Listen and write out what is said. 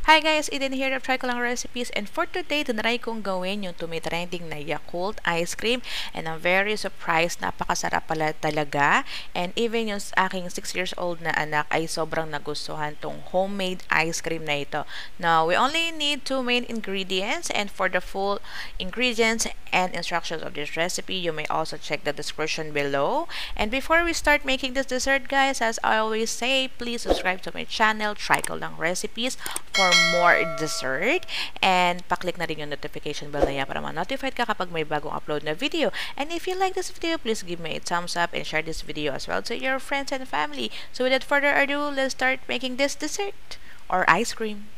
Hi guys, Eden here of Try Ko Lang Recipes, and for today, tinry kong gawin yung tume-trending na Yakult Ice Cream, and I'm very surprised, napakasarap pala talaga, and even yung aking 6 years old na anak ay sobrang nagustuhan tong homemade ice cream na ito. Now, we only need 2 main ingredients, and for the full ingredients and instructions of this recipe, you may also check the description below. And before we start making this dessert guys, as I always say, please subscribe to my channel, Try Ko Lang Recipes, for more dessert, and paklik na rin yung notification bell na yan para ma-notified ka kapag may bagong upload na video. And if you like this video, please give me a thumbs up and share this video as well to your friends and family. So without further ado, let's start making this dessert or ice cream.